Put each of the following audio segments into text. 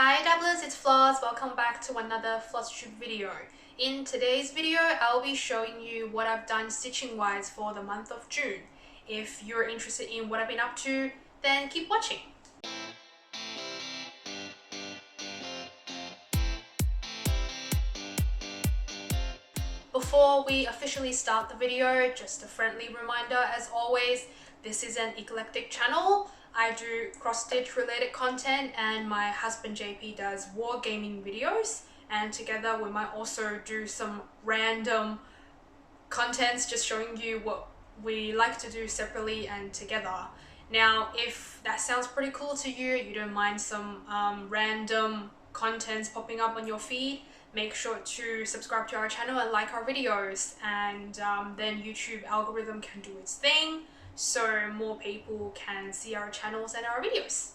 Hi Dabblers, it's Floz. Welcome back to another Flozztube video. In today's video, I'll be showing you what I've done stitching wise for the month of June. If you're interested in what I've been up to, then keep watching. Before we officially start the video, just a friendly reminder as always, this is an eclectic channel. I do cross-stitch related content and my husband JP does wargaming videos, and together we might also do some random contents just showing you what we like to do separately and together. Now if that sounds pretty cool to you, you don't mind some random contents popping up on your feed, make sure to subscribe to our channel and like our videos, and then YouTube algorithm can do its thing so more people can see our channels and our videos.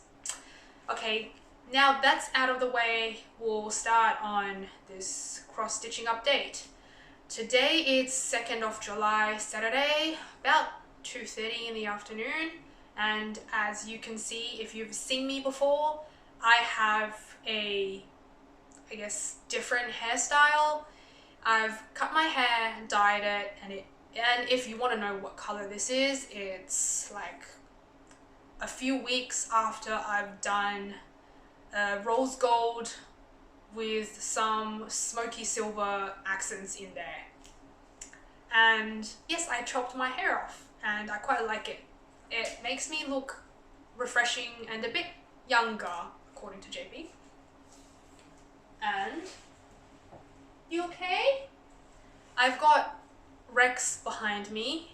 Okay, now that's out of the way, we'll start on this cross-stitching update. Today is 2nd of July, Saturday, about 2:30 in the afternoon, and as you can see, if you've seen me before, I have a, I guess, different hairstyle. I've cut my hair, dyed it, and if you want to know what color this is, it's like a few weeks after I've done rose gold with some smoky silver accents in there. And yes, I chopped my hair off and I quite like it. It makes me look refreshing and a bit younger, according to JP. And you okay? I've got Rex behind me.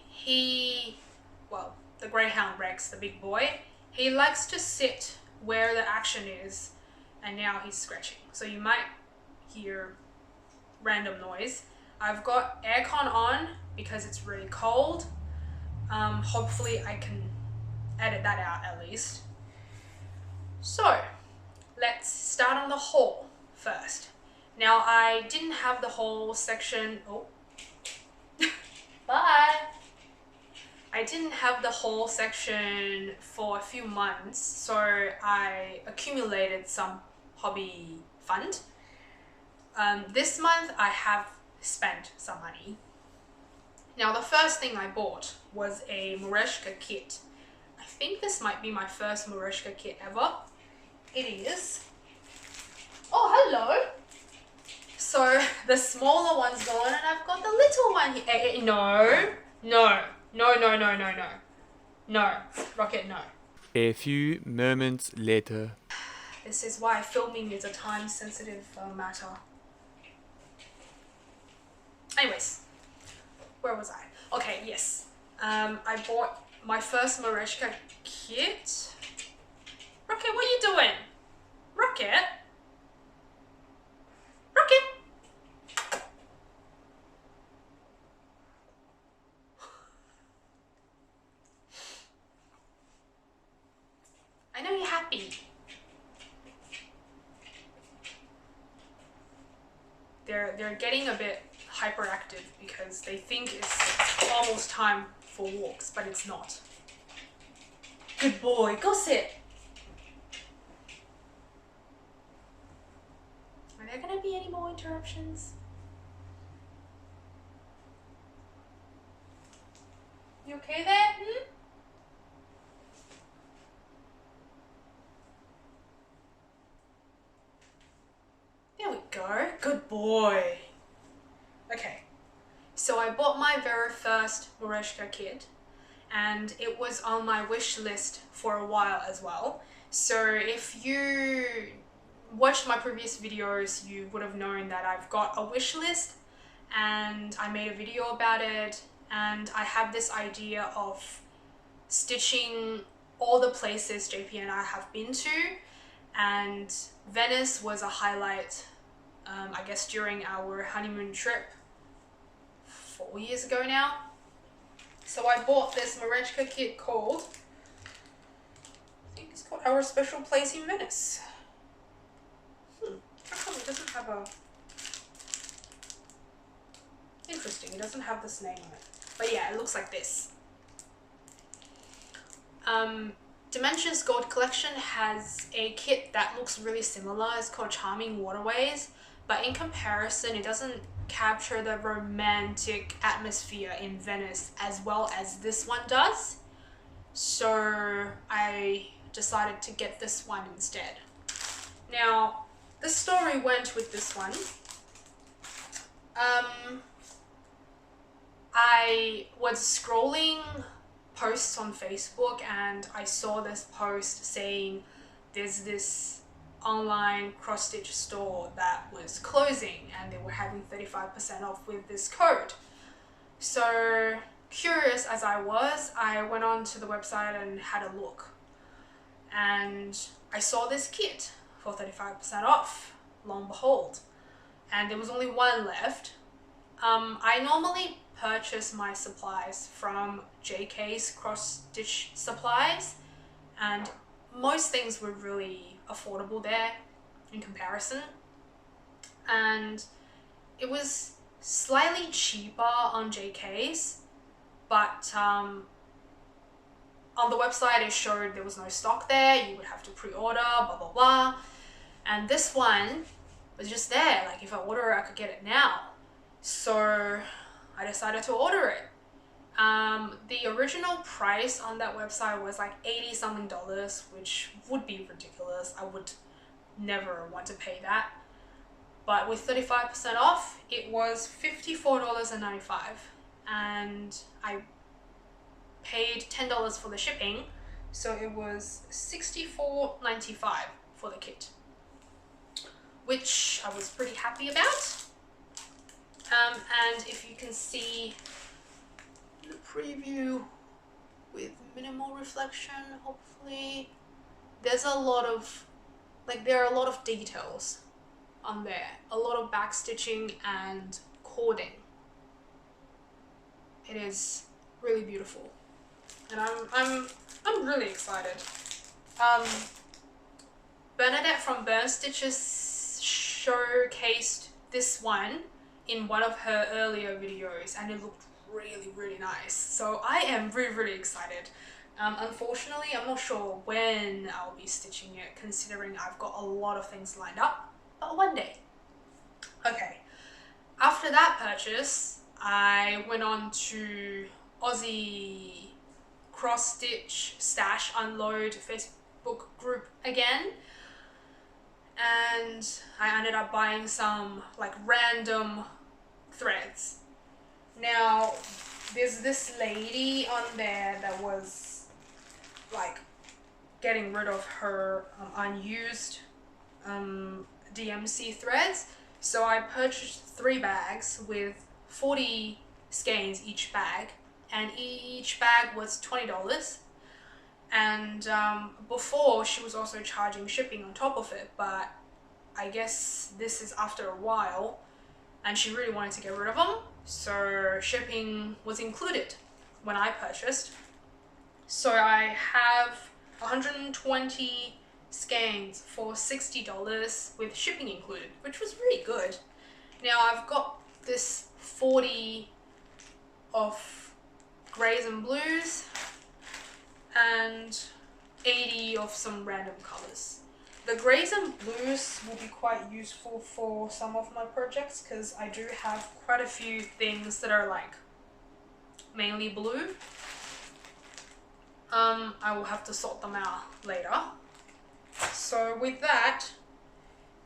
Well, the greyhound Rex, the big boy, he likes to sit where the action is, and now he's scratching. So you might hear random noise. I've got aircon on because it's really cold. Hopefully I can edit that out at least. So let's start on the haul first. Now I didn't have the whole section, bye! I didn't have the whole section for a few months, so I accumulated some hobby fund. This month I have spent some money. Now the first thing I bought was a Mereshka kit. I think this might be my first Mereshka kit ever. It is. Oh, hello! So the smaller one's gone and I've got the little one here. No, Rocket, no. A few moments later. This is why filming is a time-sensitive matter. Anyways, where was I? Okay, yes. I bought my first Mereshka kit. Rocket, what are you doing? Rocket? Rocket? I know you're happy. They're getting a bit hyperactive because they think it's almost time for walks, but it's not. Good boy, go sit. Are there gonna be any more interruptions? You okay there? There we go. Good boy. Okay, so I bought my very first Mereshka kit and it was on my wish list for a while as well. So if you watched my previous videos, you would have known that I've got a wish list and I made a video about it, and I have this idea of stitching all the places JP and I have been to, and Venice was a highlight, I guess during our honeymoon trip 4 years ago now. So I bought this Mereshka kit called, I think it's called Our Special Place in Venice. How come it doesn't have a... Interesting, it doesn't have this name on it. But yeah, it looks like this. Dimensions Gold Collection has a kit that looks really similar. It's called Charming Waterways, but in comparison, it doesn't capture the romantic atmosphere in Venice as well as this one does. So I decided to get this one instead. Now, the story went with this one. I was scrolling posts on Facebook and I saw this post saying there's this online cross-stitch store that was closing and they were having 35% off with this code. So curious as I was, I went on to the website and had a look. And I saw this kit for 35% off, lo and behold. And there was only one left. I normally purchase my supplies from JK's cross-stitch supplies, and most things were really affordable there in comparison. And it was slightly cheaper on JK's, but on the website it showed there was no stock there, you would have to pre-order, blah blah blah. And this one was just there, like if I order it I could get it now. So I decided to order it. The original price on that website was like $80 something, which would be ridiculous. I would never want to pay that. But with 35% off, it was $54.95, and I paid $10 for the shipping, so it was $64.95 for the kit, which I was pretty happy about. And if you can see the preview with minimal reflection, hopefully, there's a lot of, there are a lot of details on there, a lot of back stitching and cording. It is really beautiful, and I'm really excited. Bernadette from Burn Stitches showcased this one in one of her earlier videos, and it looked really nice. So I am really excited. Unfortunately, I'm not sure when I'll be stitching it, considering I've got a lot of things lined up, but one day. Okay, after that purchase, I went on to Aussie Cross Stitch Stash Unload Facebook group again, and I ended up buying some random threads. Now there's this lady on there that was getting rid of her unused DMC threads, so I purchased 3 bags with 40 skeins each bag, and each bag was $20. And before she was also charging shipping on top of it, but I guess this is after a while and she really wanted to get rid of them, so shipping was included when I purchased. So I have 120 skeins for $60 with shipping included, which was really good. Now I've got this 40 of greys and blues and 80 of some random colors. The greys and blues will be quite useful for some of my projects because I do have quite a few things that are mainly blue. I will have to sort them out later. So with that,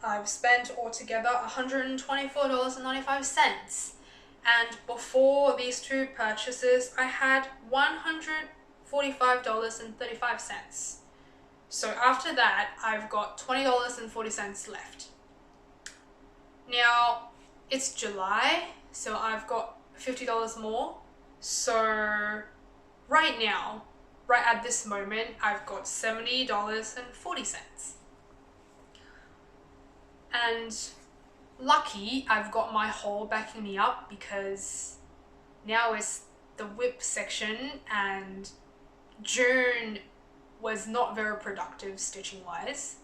I've spent altogether $124.95. And before these 2 purchases, I had $145.35. So after that, I've got $20.40 left. Now, it's July, so I've got $50 more. So right now, right at this moment, I've got $70.40. And lucky I've got my haul backing me up, because now it's the whip section and June was not very productive stitching wise.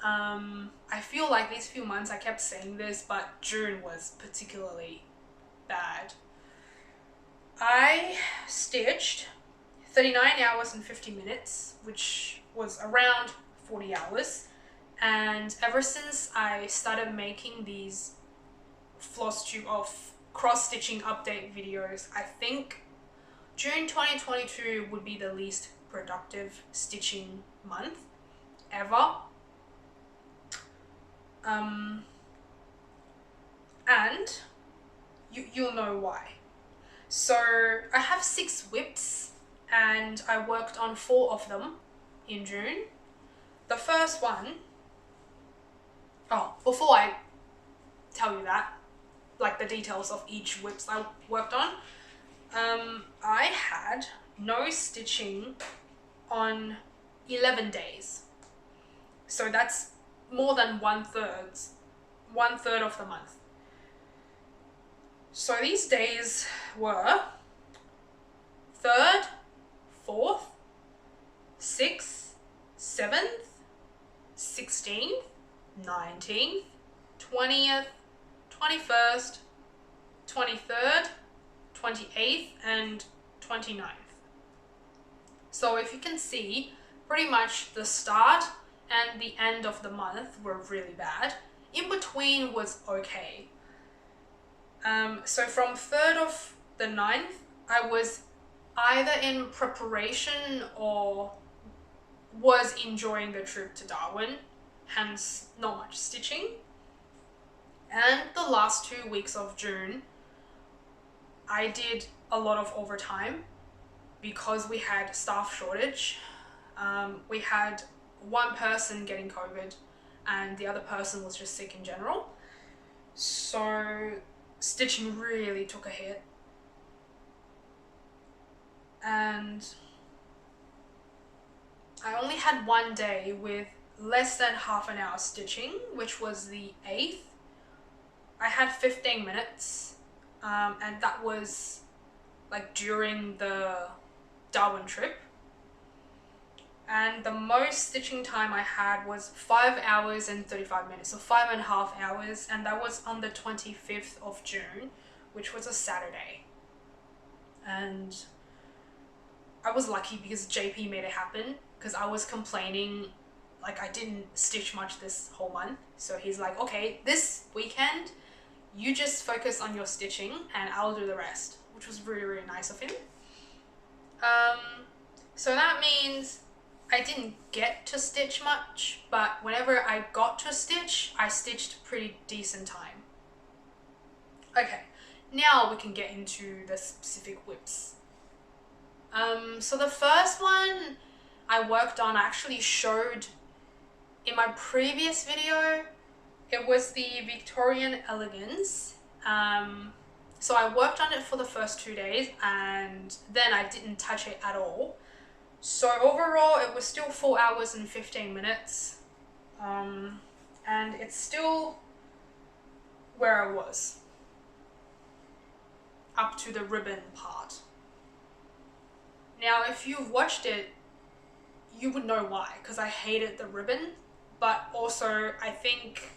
I feel like these few months I kept saying this, but June was particularly bad. I stitched 39 hours and 50 minutes, which was around 40 hours. And ever since I started making these Flosstube of cross-stitching update videos, I think June 2022 would be the least productive stitching month ever. And you'll know why. So I have 6 whips and I worked on 4 of them in June. The first one, before I tell you that, like the details of each whips I worked on, I had no stitching on 11 days. So that's more than one third of the month. So these days were 3rd, 4th, 6th, 7th, 16th, 19th, 20th, 21st, 23rd, 28th, and 29th. So if you can see, pretty much the start and the end of the month were really bad. In between was okay. So from 3rd of the 9th, I was either in preparation or was enjoying the trip to Darwin, hence not much stitching. And the last 2 weeks of June, I did a lot of overtime because we had staff shortage. We had one person getting COVID and the other person was just sick in general. So stitching really took a hit. And I only had one day with less than half an hour stitching, which was the 8th. I had 15 minutes, and that was like during the Darwin trip. And the most stitching time I had was 5 hours and 35 minutes, so 5.5 hours, and that was on the 25th of June, which was a Saturday. And I was lucky because JP made it happen, because I was complaining like I didn't stitch much this whole month. So he's like, okay, this weekend you just focus on your stitching and I'll do the rest, which was really, really nice of him. So that means I didn't get to stitch much, but whenever I got to stitch, I stitched pretty decent time. Okay, now we can get into the specific whips. So the first one I worked on, I actually showed in my previous video. It was the Victorian Elegance. So I worked on it for the first 2 days and then I didn't touch it at all. So overall it was still 4 hours and 15 minutes. And it's still where I was up to the ribbon part. Now if you've watched it, you would know why, because I hated the ribbon, but also I think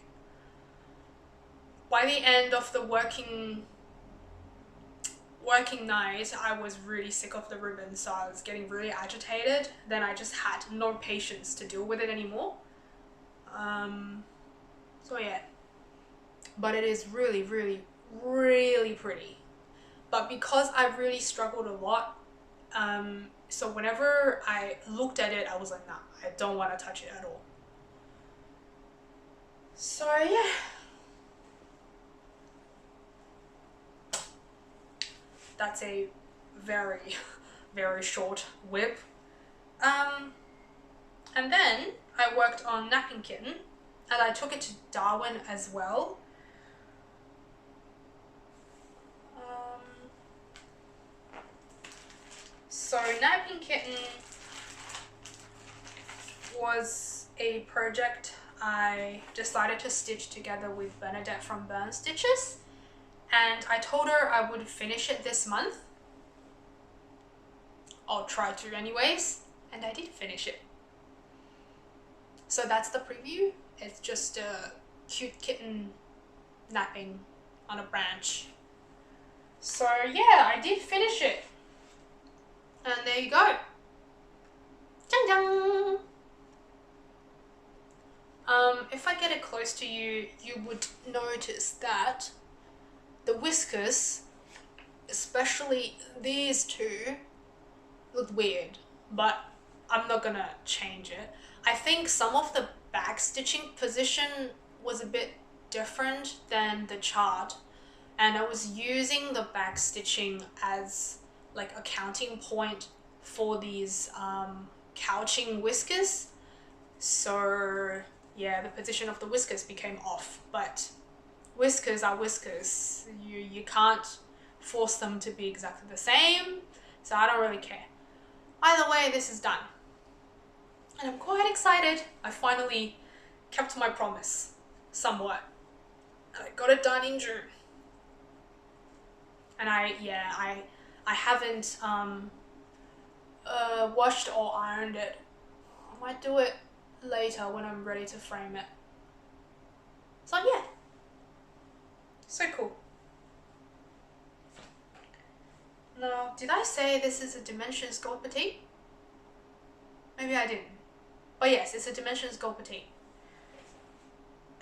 by the end of the working night, I was really sick of the ribbon, so I was getting really agitated. Then I just had no patience to deal with it anymore. So yeah, but it is really, really, really pretty. But because I really struggled a lot, so whenever I looked at it, I was like, nah, I don't want to touch it at all. So yeah. That's a very, very short whip. And then I worked on Napping Kitten and I took it to Darwin as well. So Napping Kitten was a project I decided to stitch together with Bernadette from Burn Stitches. And I told her I would finish it this month. I'll try to anyways, and I did finish it. So that's the preview. It's just a cute kitten napping on a branch. So yeah, I did finish it. And there you go. Dang. If I get it close to you, you would notice that the whiskers, especially these two, look weird, but I'm not gonna change it. I think some of the back stitching position was a bit different than the chart, and I was using the back stitching as like a counting point for these couching whiskers. So yeah, the position of the whiskers became off, but whiskers are whiskers. You can't force them to be exactly the same, so I don't really care. Either way, this is done. And I'm quite excited. I finally kept my promise, somewhat. And I got it done in June. And I haven't washed or ironed it. I might do it later when I'm ready to frame it. So yeah, so cool. Now, did I say this is a Dimensions Gold Petite? Maybe I didn't. Oh yes, it's a Dimensions Gold Petite.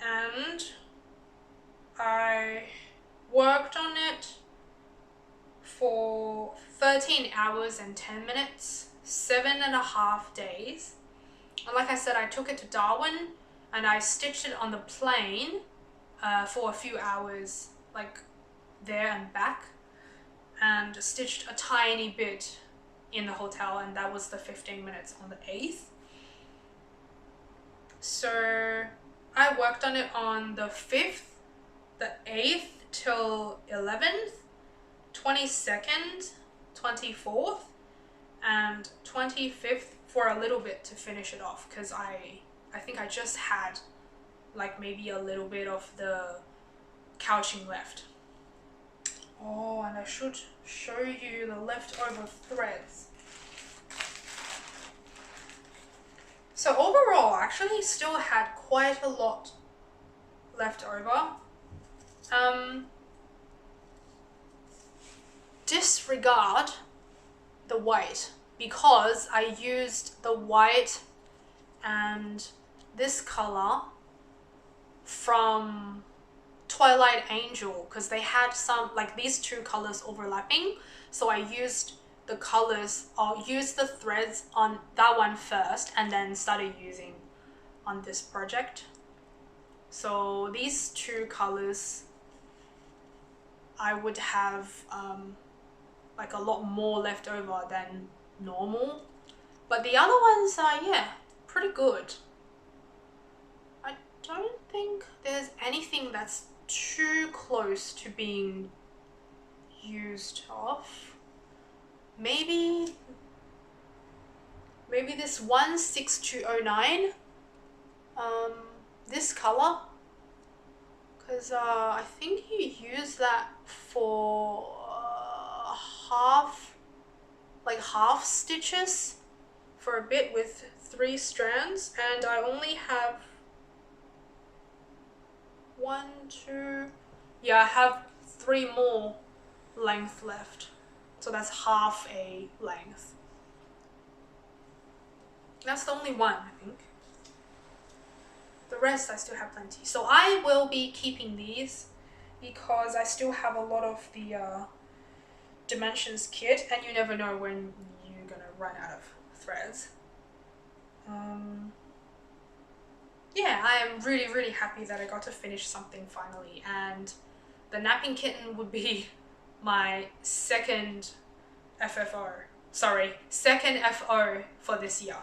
And I worked on it for 13 hours and 10 minutes, 7.5 days. And like I said, I took it to Darwin and I stitched it on the plane for a few hours, like there and back, and stitched a tiny bit in the hotel, and that was the 15 minutes on the 8th. So I worked on it on the 5th, the 8th till 11th, 22nd, 24th, and 25th for a little bit to finish it off, because I think I just had like maybe a little bit of the couching left. Oh, and I should show you the leftover threads. So overall, I actually still had quite a lot left over. Disregard the white, because I used the white and this color from Twilight Angel, because they had some, like these two colors overlapping. So I used the colors, I'll use the threads on that one first and then started using on this project. So these two colors, I would have like a lot more left over than normal. But the other ones are, yeah, pretty good. I don't think there's anything that's too close to being used off. Maybe this 16209, this color, because I think you use that for half stitches for a bit with 3 strands, and I only have I have 3 more length left, so that's half a length. That's the only one, I think. The rest I still have plenty, so I will be keeping these because I still have a lot of the Dimensions kit, and you never know when you're gonna run out of threads. Yeah, I am really happy that I got to finish something finally, and the napping kitten would be my second FFO for this year.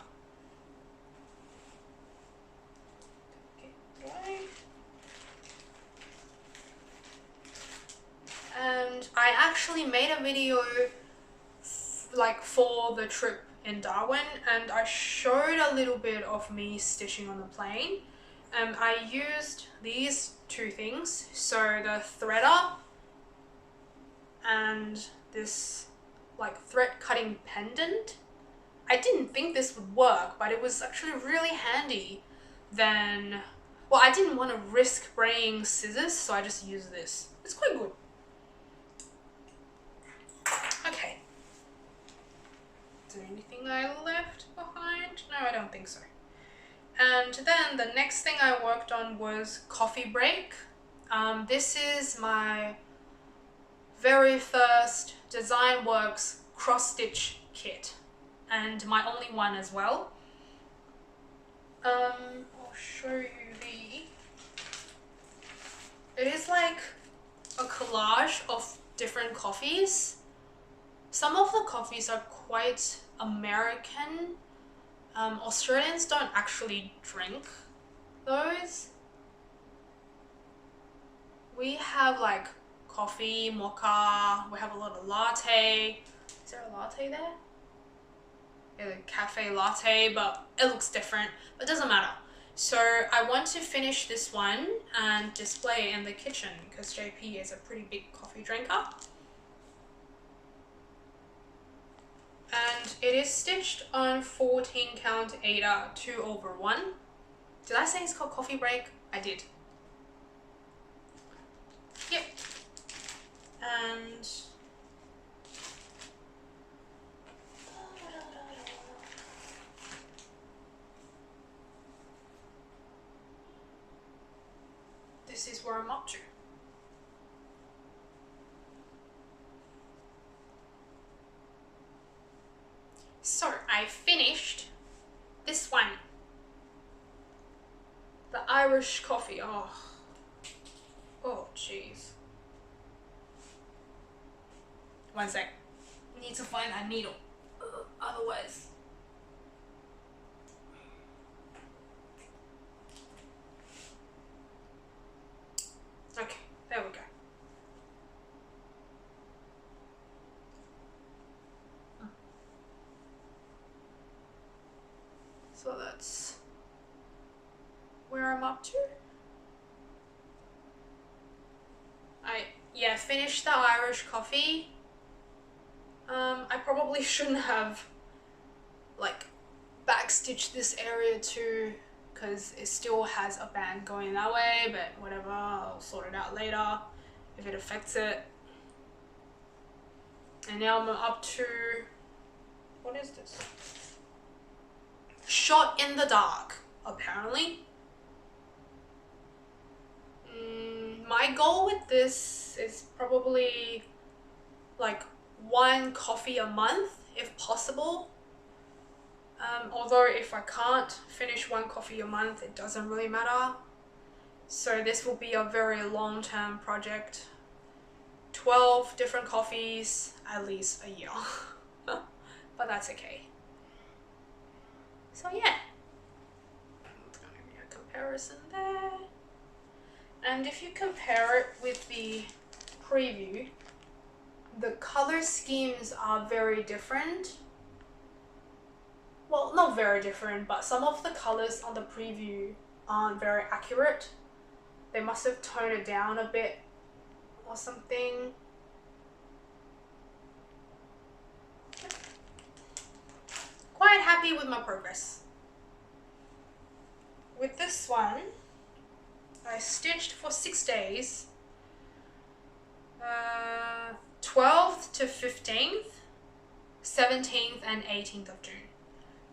Okay. And I actually made a video like for the trip in Darwin, and I showed a little bit of me stitching on the plane. I used these 2 things, so the threader and this like thread cutting pendant. I didn't think this would work, but it was actually really handy. Then, well, I didn't want to risk bringing scissors, so I just used this. It's quite good. Okay. Is there anything I left behind? No, I don't think so. And then the next thing I worked on was coffee break. This is my very first Design Works cross stitch kit, and my only one as well. I'll show you it is like a collage of different coffees. Some of the coffees are quite American. Australians don't actually drink those. We have like coffee, mocha, we have a lot of latte. Is there a latte there? Yeah, the cafe latte, but it looks different, but it doesn't matter. So I want to finish this one and display it in the kitchen because JP is a pretty big coffee drinker. And it is stitched on 14 count Aida 2/1. Did I say it's called coffee break? I did. Yep. And this is where I'm up to. So I finished this one. The Irish coffee. Oh jeez. One sec. Need to find a needle. Otherwise. Okay, there we go. So that's where I'm up to. I finished the Irish coffee. I probably shouldn't have like backstitched this area too, because it still has a band going that way, but whatever, I'll sort it out later if it affects it. And now I'm up to, what is this? Shot in the dark, apparently. My goal with this is probably like one coffee a month if possible. Although if I can't finish one coffee a month, it doesn't really matter. So this will be a very long-term project. 12 different coffees, at least a year. But that's okay. So yeah, it's going to be a comparison there. And if you compare it with the preview, the color schemes are very different. Well, not very different, but some of the colors on the preview aren't very accurate. They must have toned it down a bit or something. Quite happy with my progress. With this one, I stitched for 6 days, 12th to 15th, 17th and 18th of June.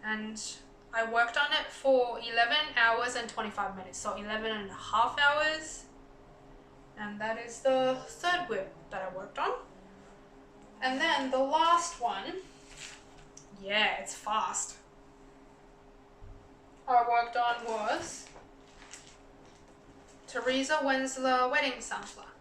And I worked on it for 11 hours and 25 minutes, so 11 and a half hours. And that is the third whip that I worked on. And then the last one, yeah, it's fast, I worked on was Teresa Wensler Wedding Sampler.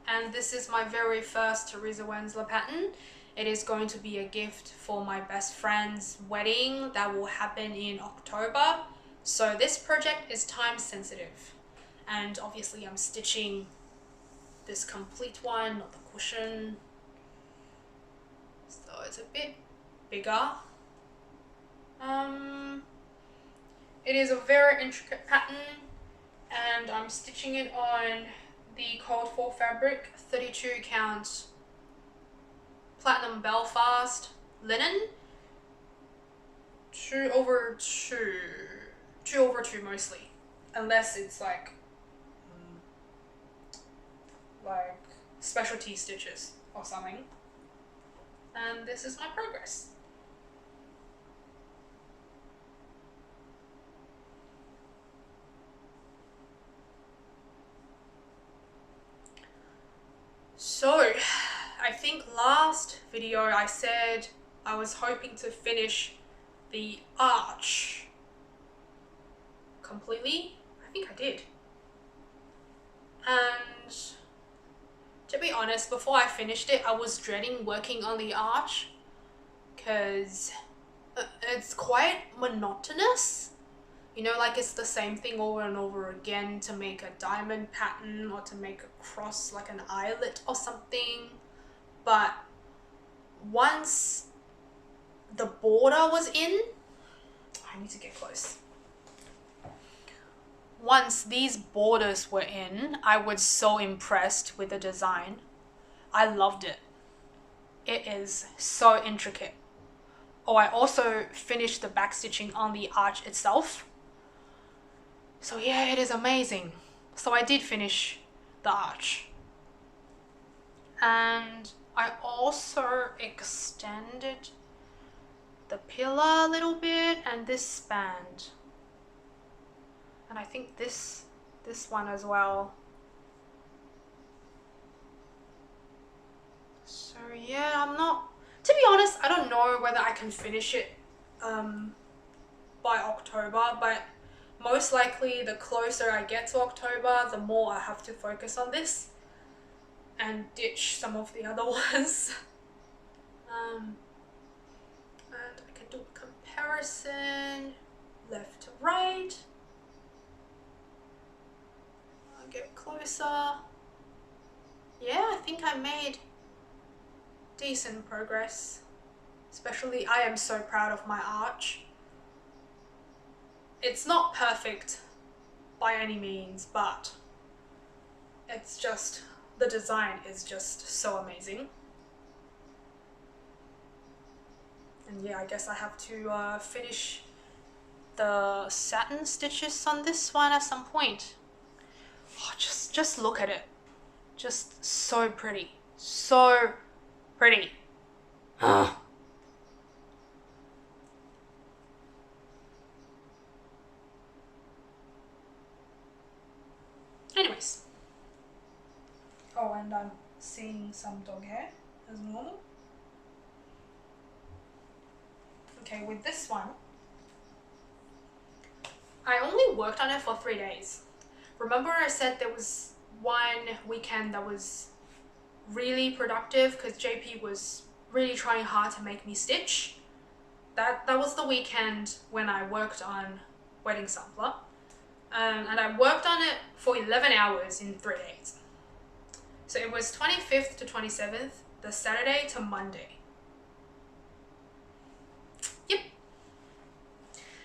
And this is my very first Teresa Wensler pattern. It is going to be a gift for my best friend's wedding that will happen in October. So this project is time sensitive. And obviously I'm stitching this complete one, not the cushion. So it's a bit bigger. It is a very intricate pattern, and I'm stitching it on the Cold Fall fabric, 32 count Platinum Belfast linen, 2/2, 2/2 mostly, unless it's like specialty stitches or something. And this is my progress. So, I think last video I said I was hoping to finish the arch completely. I think I did. And to be honest, before I finished it, I was dreading working on the arch because it's quite monotonous. You know, like it's the same thing over and over again to make a diamond pattern or to make a cross, like an eyelet or something. But once the border was in, I need to get close. Once these borders were in, I was so impressed with the design. I loved it. It is so intricate. Oh, I also finished the backstitching on the arch itself. So yeah, it is amazing. So I did finish the arch. And I also extended the pillar a little bit and this span. And I think this one as well. So yeah, to be honest, I don't know whether I can finish it by October, but most likely the closer I get to October, the more I have to focus on this and ditch some of the other ones. And I can do a comparison left to right. I'll get closer. Yeah, I think I made decent progress. Especially, I am so proud of my arch. It's not perfect by any means, but it's just, the design is just so amazing. And yeah, I guess I have to finish the satin stitches on this one at some point. Oh, just look at it. Just so pretty. So pretty. Anyways. Oh, and I'm seeing some dog hair as normal. Okay, with this one, I only worked on it for 3 days. Remember I said there was one weekend that was really productive because JP was really trying hard to make me stitch. That was the weekend when I worked on Wedding Sampler. And I worked on it for 11 hours in 3 days. So it was 25th to 27th, the Saturday to Monday. Yep.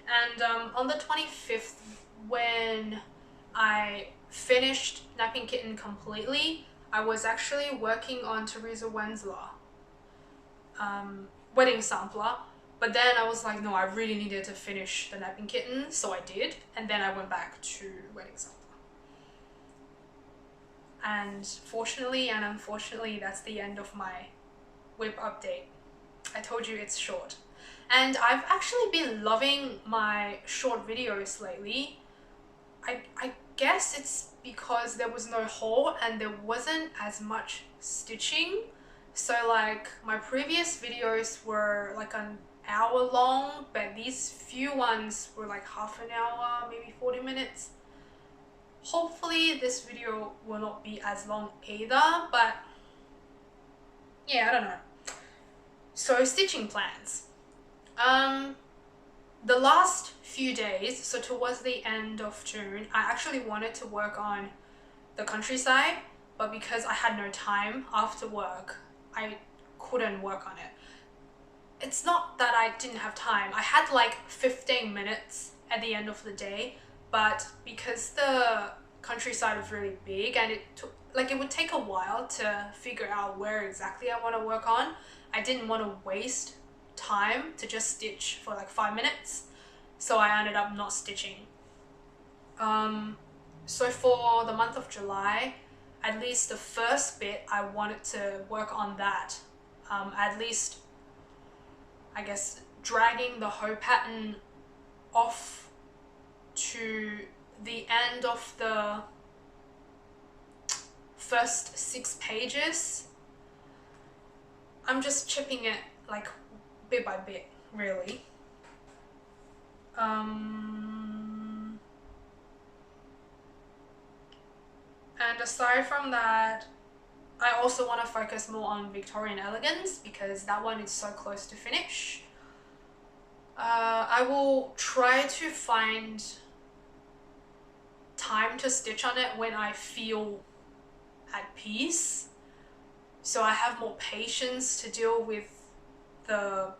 And on the 25th, when I finished Napping Kitten completely, I was actually working on Teresa Wenzler Wedding Sampler. But then I was like, no, I really needed to finish the Napping Kitten, so I did. And then I went back to Wedding Sampler. And fortunately and unfortunately, that's the end of my whip update. I told you it's short. And I've actually been loving my short videos lately. I guess it's because there was no haul and there wasn't as much stitching. So like my previous videos were like an hour long, but these few ones were like half an hour, maybe 40 minutes. Hopefully this video will not be as long either, but yeah, I don't know. So stitching plans. The last few days, so towards the end of June, I actually wanted to work on the countryside, but because I had no time after work, I couldn't work on it. It's not that I didn't have time. I had like 15 minutes at the end of the day, but because the countryside is really big and it would take a while to figure out where exactly I want to work on, I didn't want to waste time to just stitch for like 5 minutes, so I ended up not stitching. So for the month of July, at least the first bit, I wanted to work on that. At least, I guess, dragging the hoe pattern off to the end of the first 6 pages, I'm just chipping it like bit by bit, really. And aside from that, I also want to focus more on Victorian Elegance because that one is so close to finish. I will try to find time to stitch on it when I feel at peace, so I have more patience to deal with the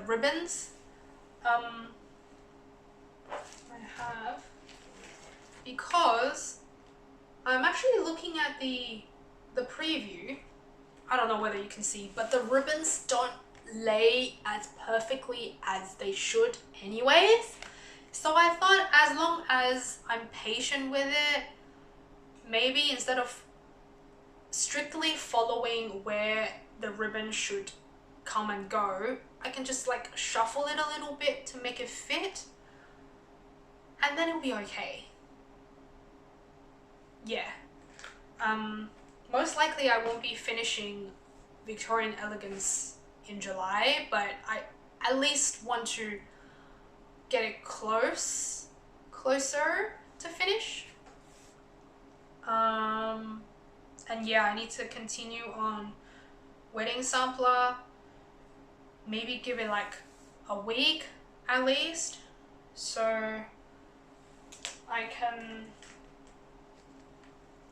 ribbons. I have, because I'm actually looking at the preview. I don't know whether you can see, but the ribbons don't lay as perfectly as they should anyways. So I thought, as long as I'm patient with it, maybe instead of strictly following where the ribbon should come and go, I can just like shuffle it a little bit to make it fit, and then it'll be okay. Yeah. Most likely I won't be finishing Victorian Elegance in July, but I at least want to get it closer to finish. And yeah, I need to continue on Wedding Sampler, maybe give it like a week at least, so I can,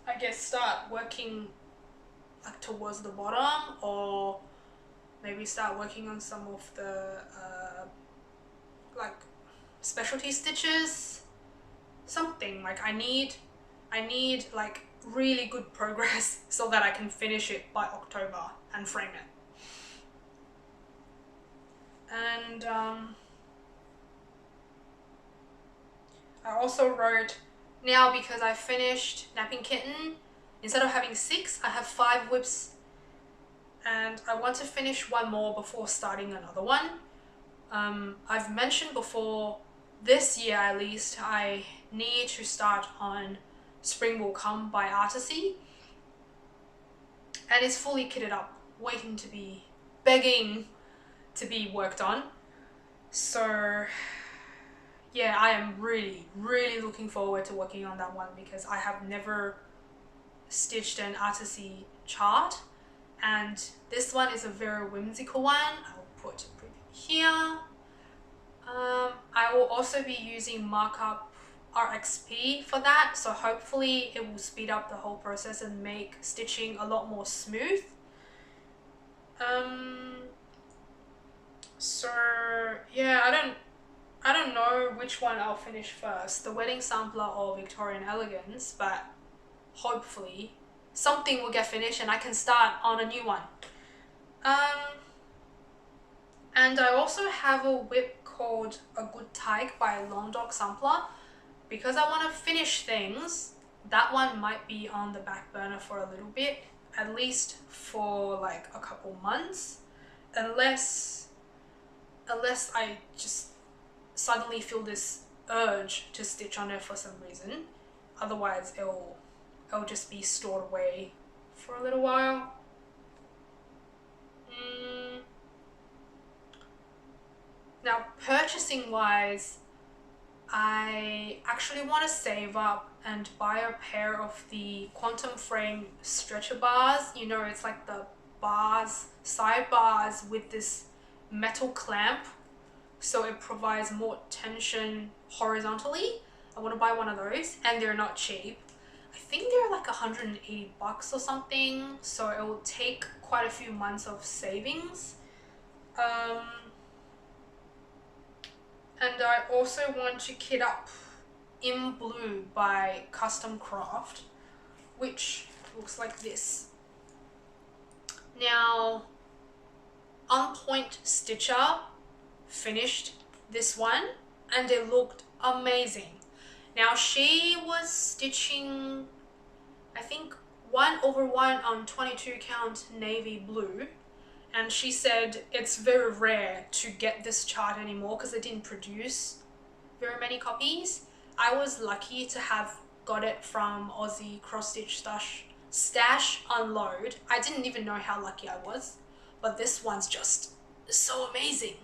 I guess, start working like towards the bottom, or maybe start working on some of the like specialty stitches, something. Like I need like really good progress so that I can finish it by October and frame it. And I also wrote, now because I finished Napping Kitten, instead of having 6, I have 5 whips, and I want to finish one more before starting another one. I've mentioned before, this year at least, I need to start on Spring Will Come by Artisy, and it's fully kitted up, waiting to be, begging to be worked on. So yeah, I am really looking forward to working on that one, because I have never stitched an Artisy chart, and this one is a very whimsical one. I'll put a preview here. I will also be using Markup RXP for that, so hopefully it will speed up the whole process and make stitching a lot more smooth. So yeah, I don't know which one I'll finish first, the Wedding Sampler or Victorian Elegance, but hopefully something will get finished and I can start on a new one. And I also have a whip called A Good Tyke by Long Dog Sampler. Because I want to finish things, that one might be on the back burner for a little bit, at least for like a couple months, unless I just suddenly feel this urge to stitch on it for some reason. Otherwise it'll just be stored away for a little while. Now, purchasing wise, I actually want to save up and buy a pair of the quantum frame stretcher bars. You know, it's like the bars, side bars with this metal clamp, so it provides more tension horizontally. I want to buy one of those, and they're not cheap. I think they're like $180 or something, so it will take quite a few months of savings. And I also want to kit up In Blue by Custom Craft, which looks like this. Now, On Point Stitcher finished this one and it looked amazing. Now, she was stitching, I think, 1/1 on 22 count navy blue, and she said it's very rare to get this chart anymore because they didn't produce very many copies. I was lucky to have got it from Aussie Cross Stitch Stash Unload. I didn't even know how lucky I was, but this one's just so amazing.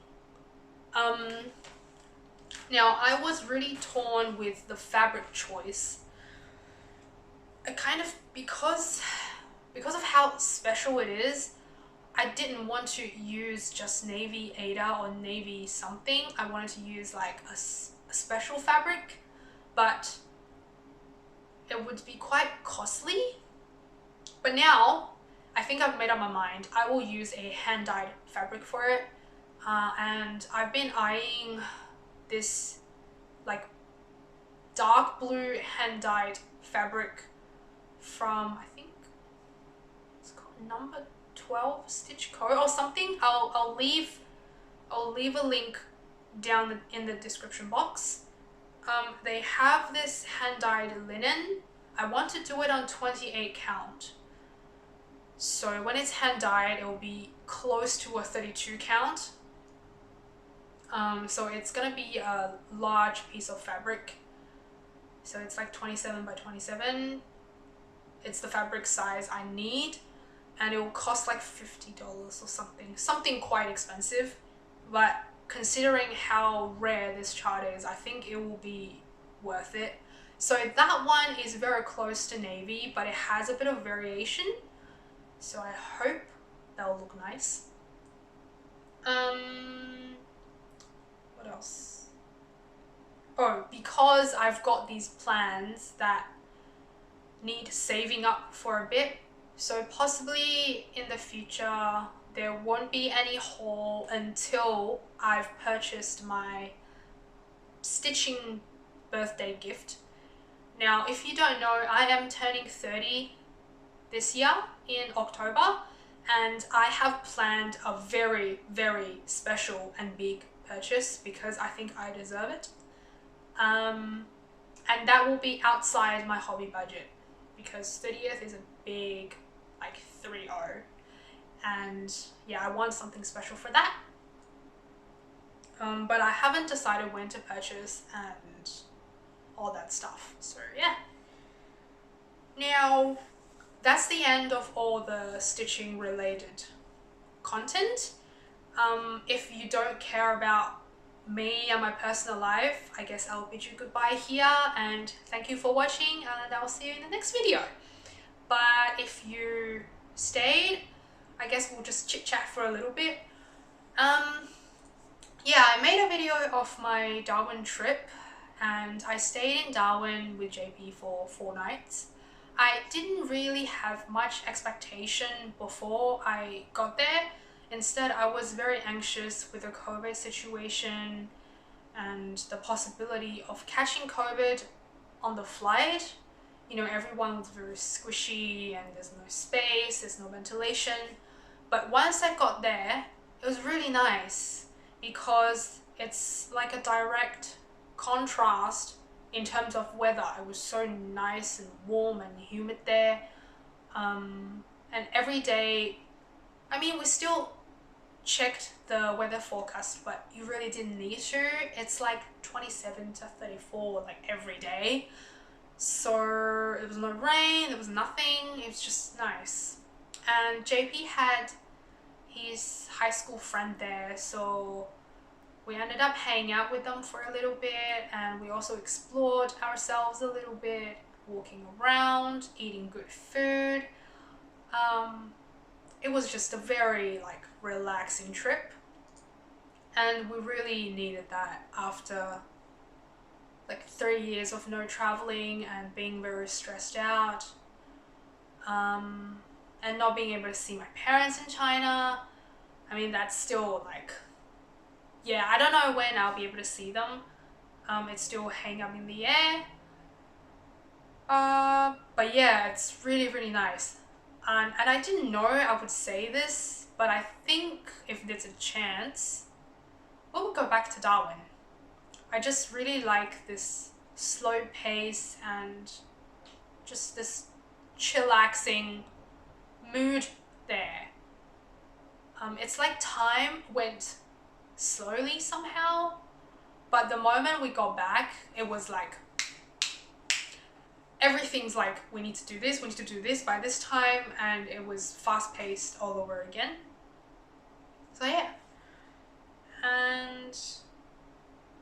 Now I was really torn with the fabric choice. I kind of, because of how special it is, I didn't want to use just navy Ada or navy something. I wanted to use like a special fabric, but it would be quite costly. But now I think I've made up my mind. I will use a hand-dyed fabric for it, and I've been eyeing this like dark blue hand-dyed fabric from, I think it's called number 12 Stitch Co or something. I'll leave a link down in the description box. They have this hand-dyed linen. I want to do it on 28 count. So when it's hand-dyed, it will be close to a 32 count. So it's gonna be a large piece of fabric. So it's like 27 by 27. It's the fabric size I need, and it will cost like $50 or something quite expensive. But considering how rare this chart is, I think it will be worth it. So that one is very close to navy, but it has a bit of variation. So I hope that'll look nice. What else? Oh, because I've got these plans that need saving up for a bit, so possibly in the future there won't be any haul until I've purchased my stitching birthday gift. Now, if you don't know, I am turning 30 this year in October, and I have planned a very, very special and big purchase because I think I deserve it. And that will be outside my hobby budget because 30th is a big, like 30, and yeah, I want something special for that. But I haven't decided when to purchase and all that stuff, so yeah. Now, that's the end of all the stitching related content. If you don't care about me and my personal life, I guess I'll bid you goodbye here, and thank you for watching, and I'll see you in the next video. But if you stayed, I guess we'll just chit chat for a little bit. Yeah, I made a video of my Darwin trip, and I stayed in Darwin with JP for 4 nights. I didn't really have much expectation before I got there. Instead, I was very anxious with the COVID situation and the possibility of catching COVID on the flight. You know, everyone was very squishy and there's no space, there's no ventilation. But once I got there, it was really nice because it's like a direct contrast in terms of weather. It was so nice and warm and humid there. And every day, I mean, we still checked the weather forecast, but you really didn't need to. It's like 27 to 34 like every day. So there was no rain, there was nothing, it was just nice. And JP had his high school friend there, so we ended up hanging out with them for a little bit, and we also explored ourselves a little bit, walking around, eating good food. It was just a very like relaxing trip, and we really needed that after like 3 years of no traveling and being very stressed out, and not being able to see my parents in China. I mean, that's still like, yeah, I don't know when I'll be able to see them. It's still hanging up in the air. But yeah, it's really, really nice. And I didn't know I would say this, but I think if there's a chance, we'll go back to Darwin. I just really like this slow pace and just this chillaxing mood there. It's like time went slowly somehow, but the moment we got back, it was like everything's like, we need to do this by this time, and it was fast-paced all over again. So yeah. And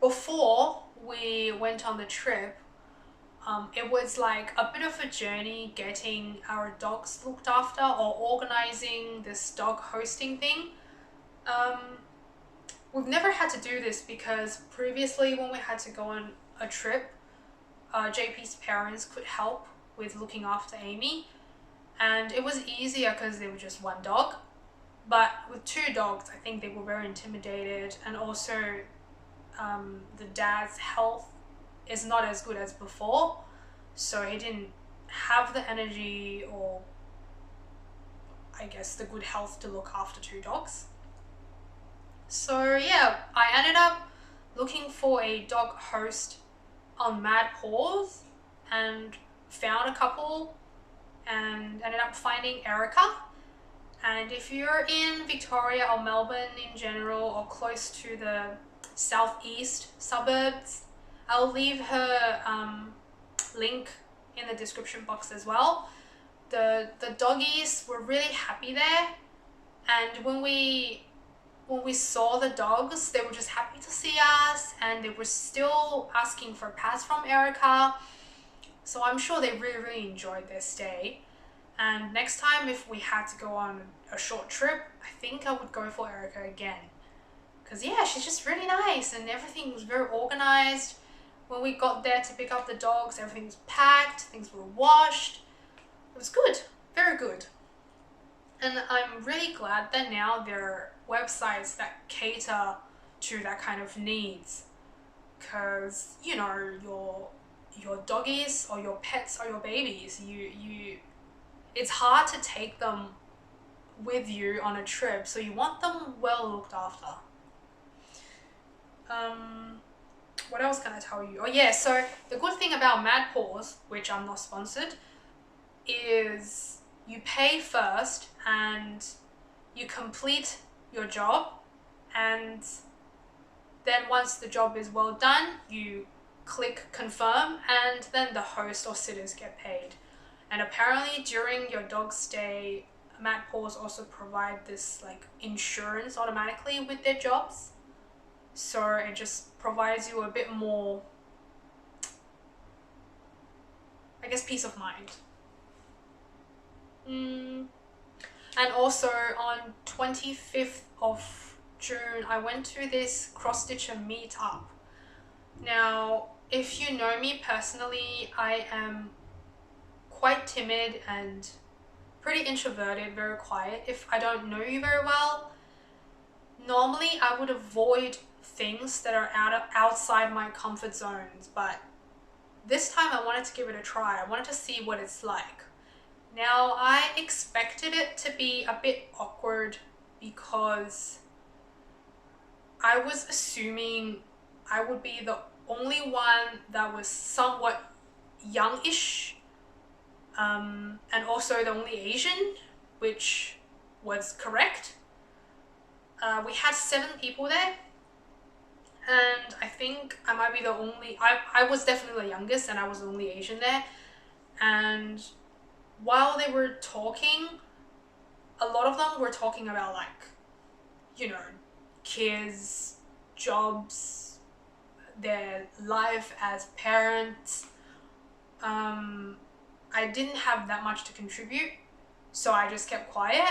before we went on the trip, it was like a bit of a journey getting our dogs looked after or organizing this dog hosting thing. We've never had to do this because previously when we had to go on a trip, JP's parents could help with looking after Amy, and it was easier because they were just one dog. But with two dogs, I think they were very intimidated, and also the dad's health is not as good as before, so he didn't have the energy or I guess the good health to look after two dogs. So yeah, I ended up looking for a dog host on Mad Paws and found a couple and ended up finding Erica. And if you're in Victoria or Melbourne in general, or close to the southeast suburbs, I'll leave her link in the description box as well. The doggies were really happy there, and when we saw the dogs, they were just happy to see us, and they were still asking for pats from Erica. So I'm sure they really enjoyed their stay. And next time, if we had to go on a short trip, I think I would go for Erica again. Because yeah, she's just really nice and everything was very organized. When we got there to pick up the dogs, everything was packed, things were washed. It was good, very good. And I'm really glad that now there are websites that cater to that kind of needs. Because, you know, your doggies or your pets or your babies, it's hard to take them with you on a trip, so you want them well looked after. What else can I tell you? Oh yeah, so the good thing about Mad Paws, which I'm not sponsored, is you pay first and you complete your job, and then once the job is well done, you click confirm, and then the host or sitters get paid. And apparently during your dog's stay, Mad Paws also provide this like insurance automatically with their jobs. So it just provides you a bit more, I guess, peace of mind. And also on 25th of June, I went to this cross-stitcher meetup. Now, if you know me personally, I am quite timid and pretty introverted, very quiet. If I don't know you very well, normally I would avoid things that are outside my comfort zones, but this time I wanted to give it a try. I wanted to see what it's like. Now, I expected it to be a bit awkward because I was assuming I would be the only one that was somewhat youngish, and also the only Asian, which was correct. We had 7 people there, and I think I might be the only, I was definitely the youngest and I was the only Asian there. And while they were talking, a lot of them were talking about like, you know, kids, jobs, their life as parents. I didn't have that much to contribute, so I just kept quiet.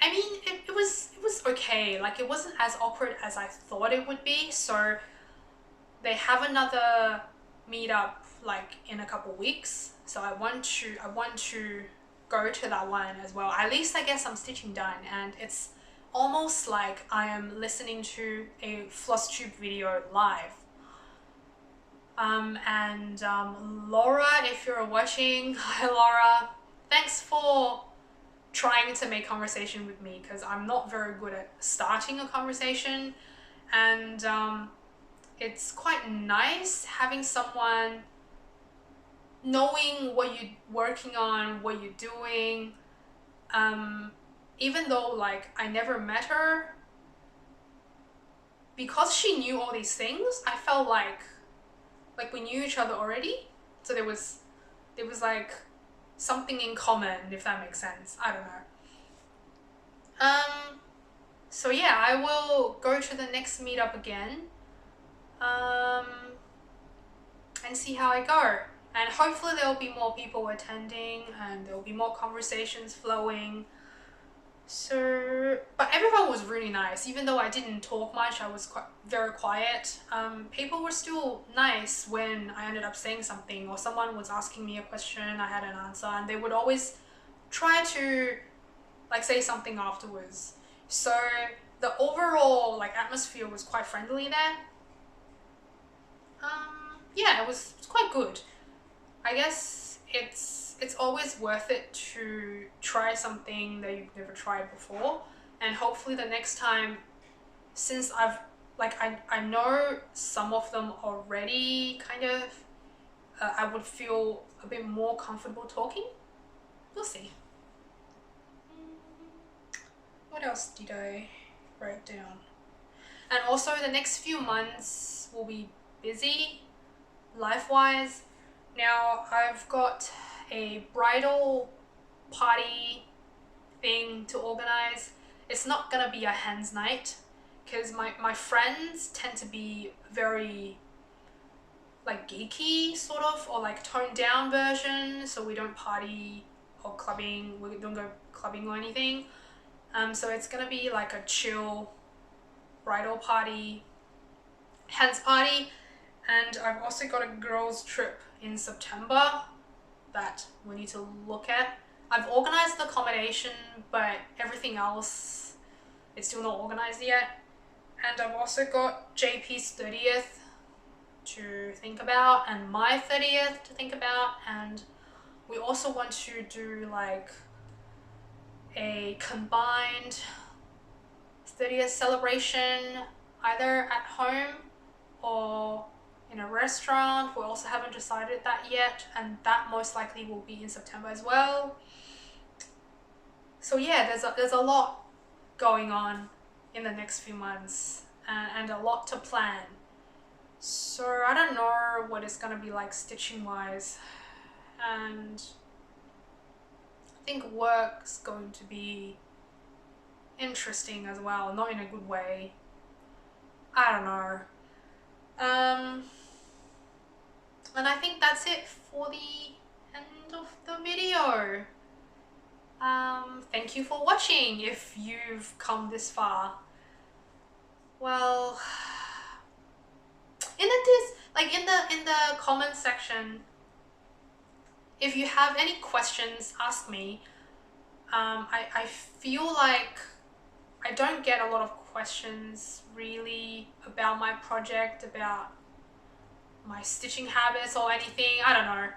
I mean, it was okay. Like, it wasn't as awkward as I thought it would be. So they have another meetup like in a couple weeks. So I want to go to that one as well. At least I guess I'm stitching done, and it's almost like I am listening to a Flozztube video live. Laura, if you're watching, hi Laura, thanks for trying to make conversation with me, because I'm not very good at starting a conversation, and it's quite nice having someone knowing what you're working on, what you're doing. Even though like I never met her, because she knew all these things, I felt like like we knew each other already, so there was like something in common, if that makes sense. I don't know. So yeah, I will go to the next meetup again, and see how I go. And hopefully there will be more people attending and there will be more conversations flowing. So, but everyone was really nice. Even though I didn't talk much, I was very quiet. People were still nice when I ended up saying something or someone was asking me a question, I had an answer, and they would always try to like say something afterwards. So the overall like atmosphere was quite friendly there. Yeah, it was quite good. I guess it's always worth it to try something that you've never tried before, and hopefully the next time, since I've like I know some of them already, kind of I would feel a bit more comfortable talking. We'll see. What else did I write down? And also the next few months will be busy life-wise. Now I've got a bridal party thing to organize. It's not gonna be a hen's night because my friends tend to be very like geeky sort of, or like toned down version, so we don't party or clubbing, we don't go clubbing or anything. So it's gonna be like a chill bridal party, hen's party. And I've also got a girls trip in September that we need to look at. I've organized the accommodation, but everything else is still not organized yet. And I've also got JP's 30th to think about and my 30th to think about. And we also want to do like a combined 30th celebration, either at home or in a restaurant. We also haven't decided that yet, and that most likely will be in September as well. So yeah, there's a lot going on in the next few months, and a lot to plan. So I don't know what it's gonna be like stitching wise, and I think work's going to be interesting as well, not in a good way. I don't know. And I think that's it for the end of the video. Thank you for watching if you've come this far. Well, in the comment section, if you have any questions, ask me. I feel like I don't get a lot of questions really about my project, about my stitching habits or anything. I don't know.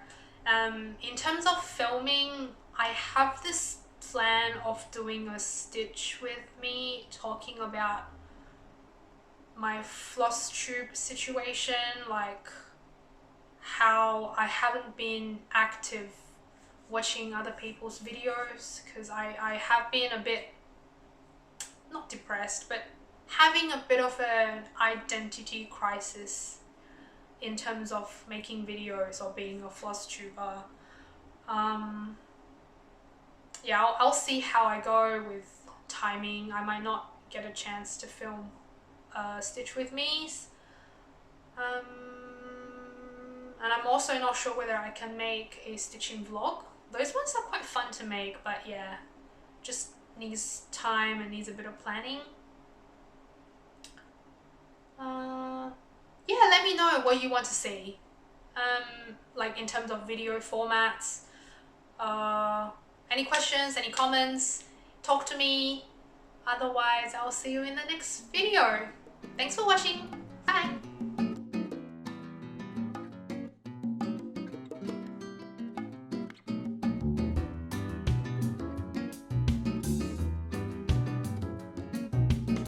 In terms of filming, I have this plan of doing a stitch with me talking about my Flozztube situation, like how I haven't been active watching other people's videos because I have been a bit, not depressed, but having a bit of an identity crisis in terms of making videos or being a Flozztuber. Yeah, I'll see how I go with timing. I might not get a chance to film stitch with me's. And I'm also not sure whether I can make a stitching vlog. Those ones are quite fun to make, but yeah, just needs time and needs a bit of planning. Yeah, let me know what you want to see, like in terms of video formats. Any questions, any comments, talk to me. Otherwise, I'll see you in the next video. Thanks for watching. Bye.